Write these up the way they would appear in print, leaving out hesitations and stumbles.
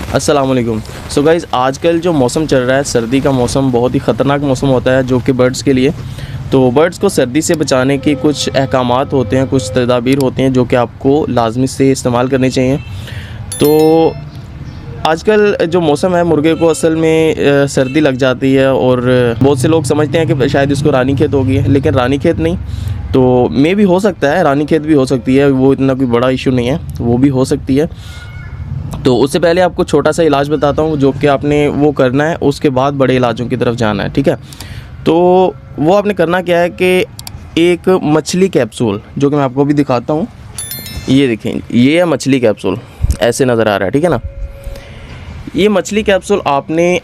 अस्सलाम वालेकुम। So guys, आजकल जो मौसम चल रहा है, सर्दी का मौसम बहुत ही ख़तरनाक मौसम होता है जो कि बर्ड्स के लिए। तो बर्ड्स को सर्दी से बचाने के कुछ अहकामात होते हैं, कुछ तदाबीर होते हैं जो कि आपको लाज़मी से इस्तेमाल करनी चाहिए। तो आजकल जो मौसम है, मुर्गे को असल में सर्दी लग जाती है और बहुत से लोग समझते हैं कि शायद इसको रानीखेत हो गई है, लेकिन रानीखेत नहीं। तो मे भी हो सकता है, रानीखेत भी हो सकती है, वो इतना कोई बड़ा इशू नहीं है, वो भी हो सकती है। तो उससे पहले आपको छोटा सा इलाज बताता हूँ जो कि आपने वो करना है, उसके बाद बड़े इलाजों की तरफ जाना है, ठीक है। तो वो आपने करना क्या है कि एक मछली कैप्सूल, जो कि मैं आपको भी दिखाता हूँ, ये देखें, ये है मछली कैप्सूल, ऐसे नज़र आ रहा है, ठीक है ना। ये मछली कैप्सूल आपने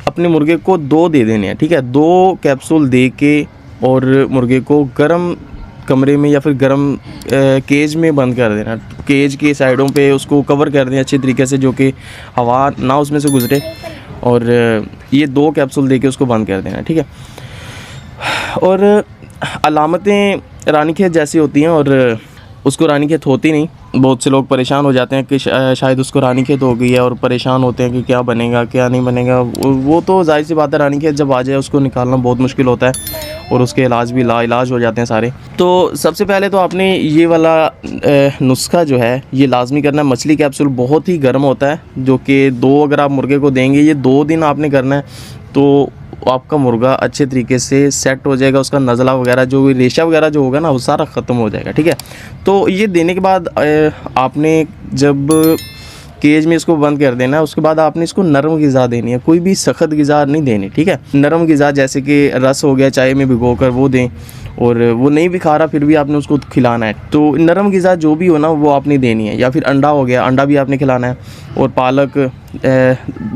अपने मुर्गे को 2 दे देने हैं, ठीक है। 2 कैप्सूल दे के और मुर्गे को गर्म कमरे में या फिर गर्म केज में बंद कर देना। केज के साइडों पे उसको कवर कर दें अच्छी तरीके से, जो कि हवा ना उसमें से गुजरे, और ये 2 कैप्सूल दे के उसको बंद कर देना, ठीक है। और अलामतें रानीखेत जैसी होती हैं और उसको रानीखेत होती नहीं। बहुत से लोग परेशान हो जाते हैं कि शायद उसको रानीखेत हो गई है और परेशान होते हैं कि क्या बनेगा क्या नहीं बनेगा। वो तो जाहिर सी बात है, रानीखेत जब आ जाए उसको निकालना बहुत मुश्किल होता है और उसके इलाज भी लाइलाज हो जाते हैं सारे। तो सबसे पहले तो आपने ये वाला नुस्खा जो है ये लाजमी करना है। मछली कैप्सूल बहुत ही गर्म होता है, जो कि 2 अगर आप मुर्गे को देंगे, ये 2 दिन आपने करना है, तो आपका मुर्गा अच्छे तरीके से सेट हो जाएगा। उसका नज़ला वगैरह जो रेशा वगैरह जो होगा ना, वो सारा ख़त्म हो जाएगा, ठीक है। तो ये देने के बाद आपने जब केज में इसको बंद कर देना है, उसके बाद आपने इसको नरम ग़िज़ा देनी है, कोई भी सख्त ग़िज़ा नहीं देनी, ठीक है। नरम ग़िज़ा जैसे कि रस हो गया, चाय में भिगोकर वो दें, और वो नहीं भी खा रहा फिर भी आपने उसको खिलाना है। तो नरम ग़िज़ा जो भी हो ना, वो आपने देनी है। या फिर अंडा हो गया, अंडा भी आपने खिलाना है। और पालक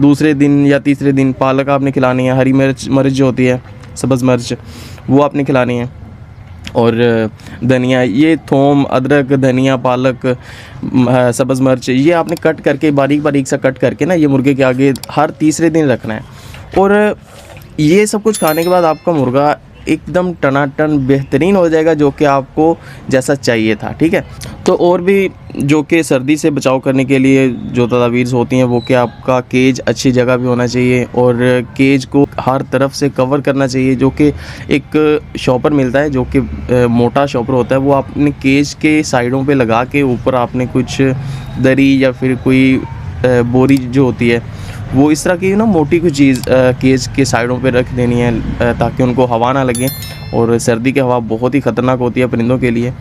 दूसरे दिन या तीसरे दिन पालक आपने खिलानी है। हरी मिर्च जो होती है, सब्ज़ मिर्च, वो आपने खिलानी है। और धनिया, ये थोम, अदरक, धनिया, पालक, सब्ज़ मिर्च, ये आपने कट करके बारीक बारीक सा कट करके ना, ये मुर्गे के आगे हर तीसरे दिन रखना है। और ये सब कुछ खाने के बाद आपका मुर्गा एकदम टनाटन बेहतरीन हो जाएगा, जो कि आपको जैसा चाहिए था, ठीक है। तो और भी जो कि सर्दी से बचाव करने के लिए जो तदाबीर होती हैं, वो कि आपका केज अच्छी जगह भी होना चाहिए और केज को हर तरफ से कवर करना चाहिए। जो कि एक शॉपर मिलता है जो कि मोटा शॉपर होता है, वो आपने केज के साइडों पे लगा के ऊपर आपने कुछ दरी या फिर कोई बोरी जो होती है, वो इस तरह की ना मोटी कुछ चीज़ केज के साइडों पे रख देनी है, ताकि उनको हवा ना लगे। और सर्दी की हवा बहुत ही ख़तरनाक होती है परिंदों के लिए।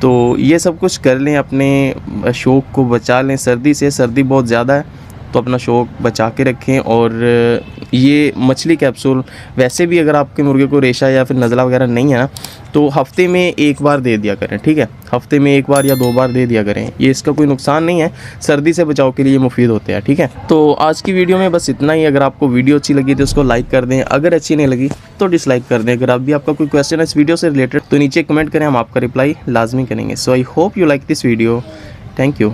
तो ये सब कुछ कर लें, अपने शौक़ को बचा लें सर्दी से। सर्दी बहुत ज़्यादा है, तो अपना शौक़ बचा के रखें। और ये मछली कैप्सूल वैसे भी अगर आपके मुर्गे को रेशा या फिर नज़ला वगैरह नहीं है ना, तो हफ़्ते में 1 बार दे दिया करें, ठीक है। हफ़्ते में 1 बार या 2 बार दे दिया करें, ये इसका कोई नुकसान नहीं है, सर्दी से बचाव के लिए मुफीद होते हैं, ठीक है। तो आज की वीडियो में बस इतना ही। अगर आपको वीडियो अच्छी लगी तो उसको लाइक कर दें, अगर अच्छी नहीं लगी तो डिसलाइक कर दें। अगर आप भी आपका कोई क्वेश्चन है इस वीडियो से रिलेटेड तो नीचे कमेंट करें, हम आपका रिप्लाई लाजमी करेंगे। So I hope you like this video. Thank you.